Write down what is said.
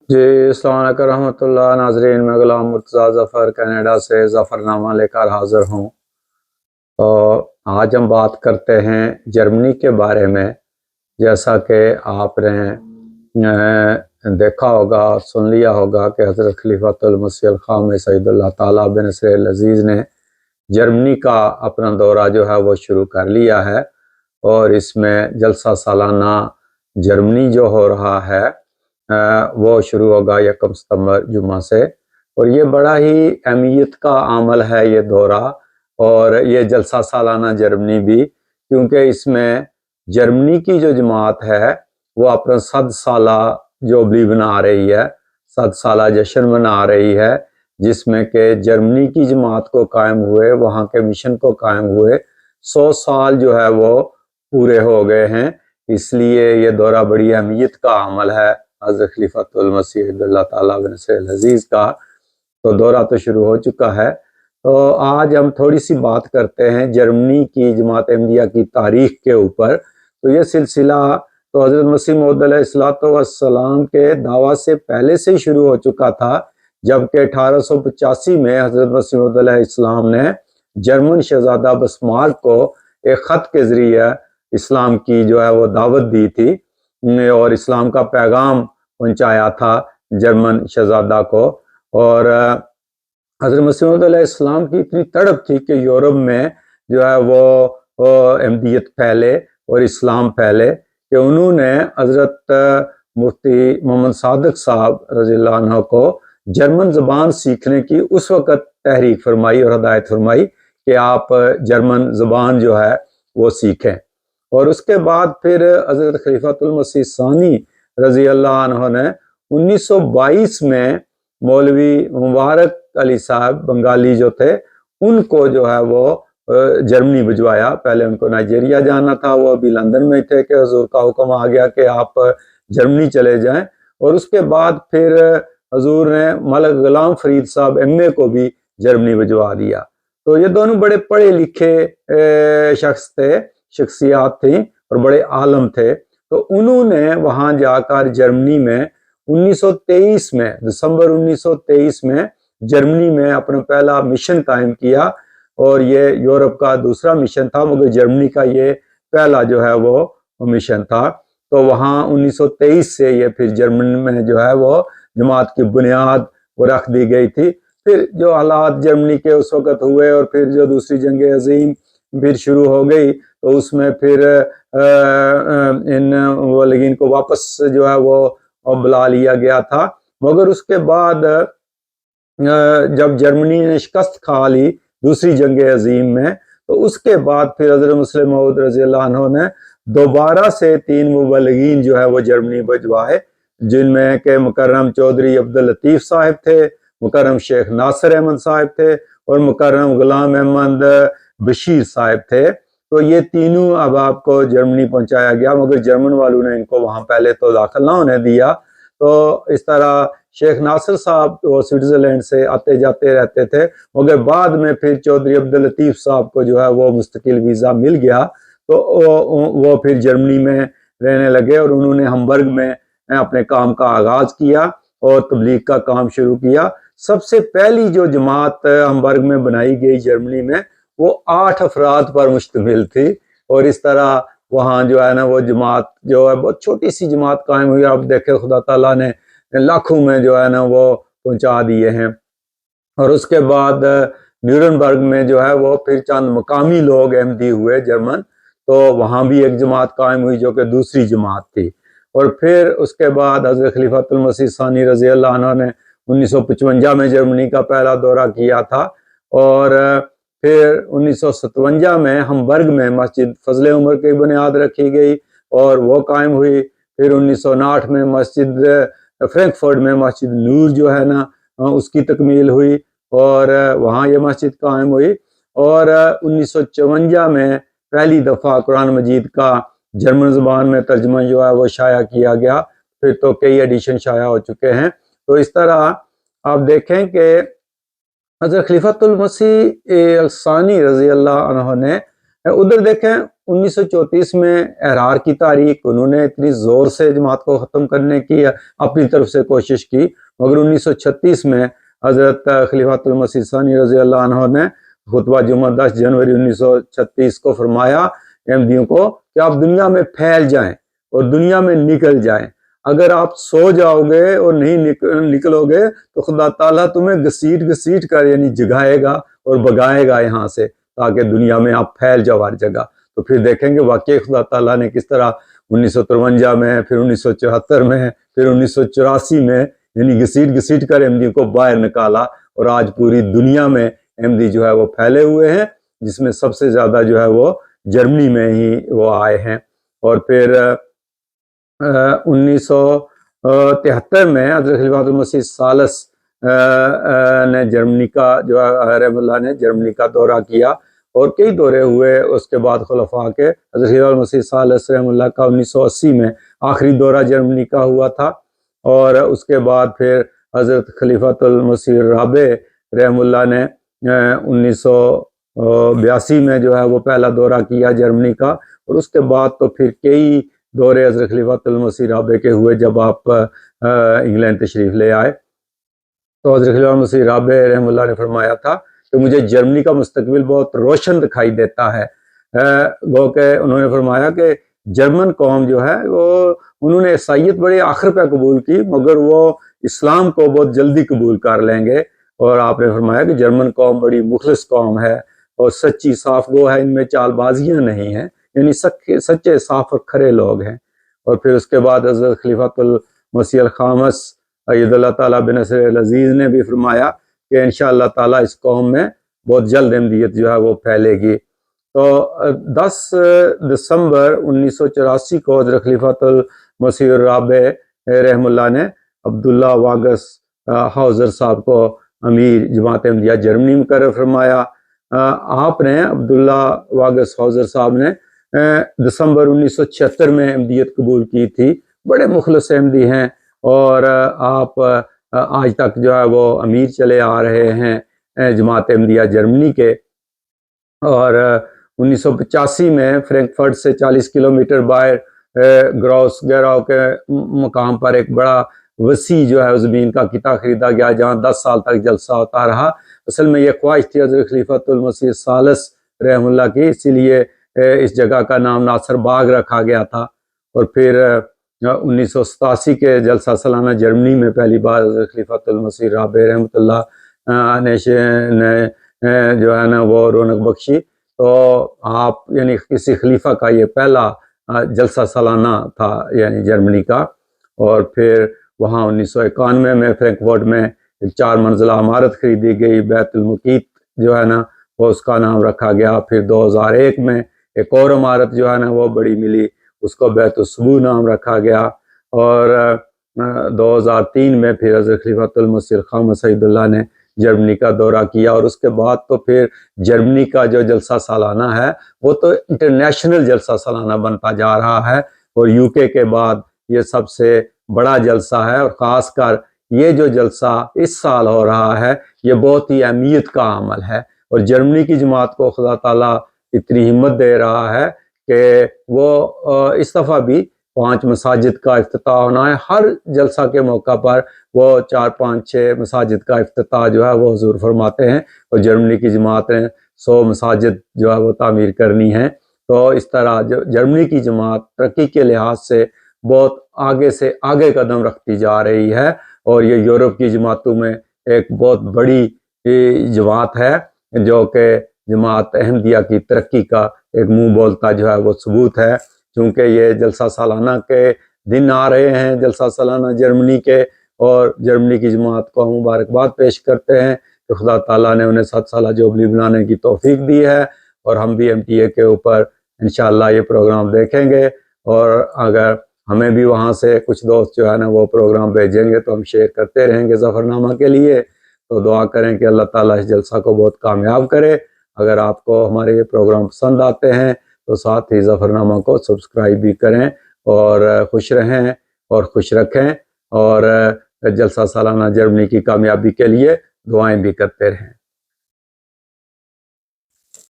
جی السلام علیکم رحمۃ اللہ ناظرین، میں غلام مرتضیٰ ظفر کینیڈا سے ظفر نامہ لے کر حاضر ہوں۔ تو آج ہم بات کرتے ہیں جرمنی کے بارے میں۔ جیسا کہ آپ نے دیکھا ہوگا، سن لیا ہوگا کہ حضرت خلیفۃ المسیح الخام سعید اللہ تعالیٰ بن نصر العزیز نے جرمنی کا اپنا دورہ جو ہے وہ شروع کر لیا ہے، اور اس میں جلسہ سالانہ جرمنی جو ہو رہا ہے وہ شروع ہوگا 1 ستمبر جمعہ سے۔ اور یہ بڑا ہی اہمیت کا عمل ہے یہ دورہ اور یہ جلسہ سالانہ جرمنی بھی، کیونکہ اس میں جرمنی کی جو جماعت ہے وہ اپنا 100 سالہ جوبلی بنا رہی ہے، 100 سالہ جشن منا رہی ہے، جس میں کہ جرمنی کی جماعت کو قائم ہوئے، وہاں کے مشن کو قائم ہوئے 100 سال جو ہے وہ پورے ہو گئے ہیں۔ اس لیے یہ دورہ بڑی اہمیت کا عمل ہے حضرت خلیفۃ المسیح اللہ تعالیٰ بن نصر العزیز کا۔ تو دورہ تو شروع ہو چکا ہے، تو آج ہم تھوڑی سی بات کرتے ہیں جرمنی کی جماعت احمدیہ کی تاریخ کے اوپر۔ تو یہ سلسلہ تو حضرت مسیح موعود علیہ السلام کے دعویٰ سے پہلے سے شروع ہو چکا تھا، جبکہ 1885 میں حضرت مسیح موعود علیہ السلام نے جرمن شہزادہ بسمارک کو ایک خط کے ذریعے اسلام کی جو ہے وہ دعوت دی تھی اور اسلام کا پیغام پہنچایا تھا جرمن شہزادہ کو۔ اور حضرت مسیح موعود علیہ السلام کی اتنی تڑپ تھی کہ یورپ میں جو ہے وہ احمدیت پھیلے اور اسلام پھیلے، کہ انہوں نے حضرت مفتی محمد صادق صاحب رضی اللہ عنہ کو جرمن زبان سیکھنے کی اس وقت تحریک فرمائی اور ہدایت فرمائی کہ آپ جرمن زبان جو ہے وہ سیکھیں۔ اور اس کے بعد پھر حضرت خلیفۃ المسیح ثانی رضی اللہ عنہ نے 1922 میں مولوی مبارک علی صاحب بنگالی جو تھے ان کو جو ہے وہ جرمنی بھجوایا۔ پہلے ان کو نائجیریا جانا تھا، وہ ابھی لندن میں تھے کہ حضور کا حکم آ گیا کہ آپ جرمنی چلے جائیں۔ اور اس کے بعد پھر حضور نے ملک غلام فرید صاحب ایم اے کو بھی جرمنی بھجوا دیا۔ تو یہ دونوں بڑے پڑھے لکھے شخص تھے، شخصیات تھیں اور بڑے عالم تھے۔ تو انہوں نے وہاں جا کر جرمنی میں 1923 میں دسمبر 1923 میں جرمنی میں اپنا پہلا مشن قائم کیا، اور یہ یورپ کا دوسرا مشن تھا، مگر جرمنی کا یہ پہلا جو ہے وہ مشن تھا۔ تو وہاں 1923 سے یہ پھر جرمنی میں جو ہے وہ جماعت کی بنیاد وہ رکھ دی گئی تھی۔ پھر جو حالات جرمنی کے اس وقت ہوئے اور پھر جو دوسری جنگ عظیم پھر شروع ہو گئی، تو اس میں پھر ان مبلغین کو واپس جو ہے وہ بلا لیا گیا تھا۔ مگر اس کے بعد جب جرمنی نے شکست کھا لی دوسری جنگ عظیم میں، تو اس کے بعد پھر حضرت مسلم موعود رضی اللہ عنہ نے دوبارہ سے 3 مبلغین جو ہے وہ جرمنی بھجوائے، جن میں کہ مکرم چودھری عبداللطیف صاحب تھے، مکرم شیخ ناصر احمد صاحب تھے اور مکرم غلام احمد بشیر صاحب تھے۔ تو یہ تینوں احباب کو جرمنی پہنچایا گیا، مگر جرمن والوں نے ان کو وہاں پہلے تو داخل نہ ہونے دیا۔ تو اس طرح شیخ ناصر صاحب وہ سوئٹزرلینڈ سے آتے جاتے رہتے تھے، مگر بعد میں پھر چودھری عبداللطیف صاحب کو جو ہے وہ مستقل ویزا مل گیا، تو وہ پھر جرمنی میں رہنے لگے اور انہوں نے ہمبرگ میں اپنے کام کا آغاز کیا اور تبلیغ کا کام شروع کیا۔ سب سے پہلی جو جماعت ہمبرگ میں بنائی گئی جرمنی میں، وہ 8 افراد پر مشتمل تھی، اور اس طرح وہاں جو ہے نا وہ جماعت جو ہے بہت چھوٹی سی جماعت قائم ہوئی۔ آپ دیکھیں خدا تعالیٰ نے لاکھوں میں جو ہے نا وہ پہنچا دیے ہیں۔ اور اس کے بعد نیورنبرگ میں جو ہے وہ پھر چند مقامی لوگ احمدی ہوئے جرمن، تو وہاں بھی ایک جماعت قائم ہوئی جو کہ دوسری جماعت تھی۔ اور پھر اس کے بعد حضرت خلیفۃ المسیح ثانی رضی اللہ عنہ نے 1955 میں جرمنی کا پہلا دورہ کیا تھا، اور پھر 1957 میں ہمبرگ میں مسجد فضل عمر کی بنیاد رکھی گئی اور وہ قائم ہوئی۔ پھر 1959 میں مسجد فرینکفرٹ میں مسجد نور جو ہے نا اس کی تکمیل ہوئی اور وہاں یہ مسجد قائم ہوئی۔ اور 1954 میں پہلی دفعہ قرآن مجید کا جرمن زبان میں ترجمہ جو ہے وہ شائع کیا گیا، پھر تو کئی ایڈیشن شائع ہو چکے ہیں۔ تو اس طرح آپ دیکھیں کہ حضرت خلیفۃ المسیح ثانی رضی اللہ عنہ نے ادھر دیکھیں 1934 میں احرار کی تاریخ انہوں نے اتنی زور سے جماعت کو ختم کرنے کی اپنی طرف سے کوشش کی، مگر 1936 میں حضرت خلیفۃ المسیح ثانی رضی اللہ عنہ نے خطبہ جمعہ 10 جنوری 1936 کو فرمایا احمدیوں کو کہ آپ دنیا میں پھیل جائیں اور دنیا میں نکل جائیں۔ اگر آپ سو جاؤ گے اور نہیں نکلو گے تو خدا تعالیٰ تمہیں گھسیٹ کر یعنی جگائے گا اور بگائے گا یہاں سے، تاکہ دنیا میں آپ پھیل جاؤ ہر جگہ۔ تو پھر دیکھیں گے واقعی خدا تعالیٰ نے کس طرح 1953 میں، پھر 1974 میں، پھر 1984 میں یعنی گھسیٹ کر احمدیوں کو باہر نکالا، اور آج پوری دنیا میں احمدی جو ہے وہ پھیلے ہوئے ہیں، جس میں سب سے زیادہ جو ہے وہ جرمنی میں ہی وہ آئے ہیں۔ اور پھر 1973 میں حضرت خلیفۃ المسیح ثالث نے جرمنی کا جو ہے رحم اللہ نے جرمنی کا دورہ کیا، اور کئی دورے ہوئے اس کے بعد خلفاء کے۔ حضرت خلیفۃ المسیح ثالث رحم اللہ کا 1980 میں آخری دورہ جرمنی کا ہوا تھا، اور اس کے بعد پھر حضرت خلیفۃ المسیح الرابع رحم اللہ نے 1982 میں جو ہے وہ پہلا دورہ کیا جرمنی کا، اور اس کے بعد تو پھر کئی دورے حضرت خلیفۃ المسیح رابع کے ہوئے جب آپ انگلینڈ تشریف لے آئے۔ تو حضرت خلیفۃ المسیح رابع رحم اللہ نے فرمایا تھا کہ مجھے جرمنی کا مستقبل بہت روشن دکھائی دیتا ہے، گو کہ انہوں نے فرمایا کہ جرمن قوم جو ہے وہ انہوں نے عیسائیت بڑے آخر پہ قبول کی، مگر وہ اسلام کو بہت جلدی قبول کر لیں گے۔ اور آپ نے فرمایا کہ جرمن قوم بڑی مخلص قوم ہے اور سچی صاف گو ہے، ان میں چال بازیاں نہیں ہیں، یعنی سچے صاف اور کھرے لوگ ہیں۔ اور پھر اس کے بعد حضرت خلیفۃ المسیح الخامس اید اللہ تعالیٰ بنصر العزیز نے بھی فرمایا کہ انشاءاللہ تعالیٰ اس قوم میں بہت جلد احمدیت جو ہے وہ پھیلے گی۔ تو 10 دسمبر 1984 کو حضرت خلیفۃ المسیح الرابع رحم اللہ نے عبداللہ واگس ہاؤزر صاحب کو امیر جماعت احمدیہ جرمنی مقرر فرمایا۔ آپ نے عبداللہ واگس ہاؤزر صاحب نے دسمبر 1976 میں احمدیت قبول کی تھی، بڑے مخلص احمدی ہیں، اور آپ آج تک جو ہے وہ امیر چلے آ رہے ہیں جماعت احمدیہ جرمنی کے۔ اور 1985 میں فرینکفرٹ سے 40 کلومیٹر باہر گراؤس گیراؤ کے مقام پر ایک بڑا وسیع جو ہے زمین کا قطعہ خریدا گیا، جہاں 10 سال تک جلسہ ہوتا رہا۔ اصل میں یہ خواہش تھی حضرت خلیفۃ المسیح ثالث رحم اللہ کی، اسی لیے اس جگہ کا نام ناصر باغ رکھا گیا تھا۔ اور پھر 1987 کے جلسہ سالانہ جرمنی میں پہلی بار حضرت خلیفۃ المسیح رابع رحمۃ اللہ نے جو ہے نا وہ رونق بخشی۔ تو آپ یعنی کسی خلیفہ کا یہ پہلا جلسہ سالانہ تھا یعنی جرمنی کا۔ اور پھر وہاں 1991 میں فرینکفرٹ میں ایک 4 منزلہ عمارت خریدی گئی، بیت المقیت جو ہے نا وہ اس کا نام رکھا گیا۔ پھر 2001 میں ایک اور عمارت جو ہے نا وہ بڑی ملی، اس کو بیت الصبوح نام رکھا گیا۔ اور 2003 میں پھر حضرت خلیفۃ المسیح الخامس عید اللہ نے جرمنی کا دورہ کیا، اور اس کے بعد تو پھر جرمنی کا جو جلسہ سالانہ ہے وہ تو انٹرنیشنل جلسہ سالانہ بنتا جا رہا ہے، اور یو کے کے بعد یہ سب سے بڑا جلسہ ہے۔ اور خاص کر یہ جو جلسہ اس سال ہو رہا ہے یہ بہت ہی اہمیت کا عمل ہے، اور جرمنی کی جماعت کو خدا تعالیٰ اتنی ہمت دے رہا ہے کہ وہ اس دفعہ بھی 5 مساجد کا افتتاح ہونا ہے۔ ہر جلسہ کے موقع پر وہ 4 5 6 مساجد کا افتتاح جو ہے وہ حضور فرماتے ہیں، اور جرمنی کی جماعت نے 100 مساجد جو ہے وہ تعمیر کرنی ہے۔ تو اس طرح جو جرمنی کی جماعت ترقی کے لحاظ سے بہت آگے سے آگے قدم رکھتی جا رہی ہے، اور یہ یورپ کی جماعتوں میں ایک بہت بڑی جماعت ہے، جو کہ جماعت احمدیہ کی ترقی کا ایک منہ بولتا جو ہے وہ ثبوت ہے۔ چونکہ یہ جلسہ سالانہ کے دن آ رہے ہیں، جلسہ سالانہ جرمنی کے، اور جرمنی کی جماعت کو ہم مبارکباد پیش کرتے ہیں کہ خدا تعالیٰ نے انہیں 7 سالہ جوبلی بنانے کی توفیق دی ہے، اور ہم بھی MTA کے اوپر انشاءاللہ یہ پروگرام دیکھیں گے، اور اگر ہمیں بھی وہاں سے کچھ دوست جو ہے نا وہ پروگرام بھیجیں گے تو ہم شیئر کرتے رہیں گے ظفرنامہ کے لیے۔ تو دعا کریں کہ اللہ تعالیٰ اس جلسہ کو بہت کامیاب کرے۔ اگر آپ کو ہمارے یہ پروگرام پسند آتے ہیں تو ساتھ ہی ظفرنامہ کو سبسکرائب بھی کریں، اور خوش رہیں اور خوش رکھیں، اور جلسہ سالانہ جرمنی کی کامیابی کے لیے دعائیں بھی کرتے رہیں۔